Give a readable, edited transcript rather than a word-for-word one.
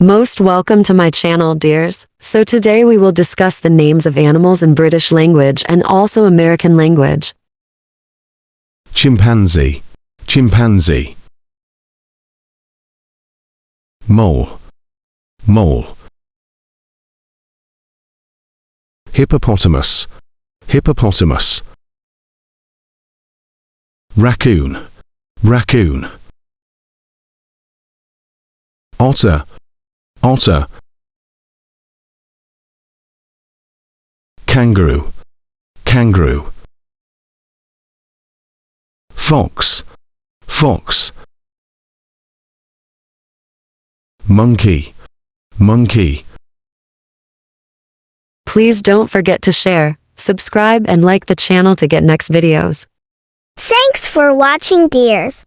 Most welcome to my channel, dears. So today we will discuss the names of animals in British language and also American language. Chimpanzee, chimpanzee. Mole, mole. Hippopotamus, hippopotamus. Raccoon, raccoon. Otter, otter. Kangaroo, kangaroo. Fox, fox. Monkey, monkey. Please don't forget to share, subscribe and like the channel to get next videos. Thanks for watching, dears.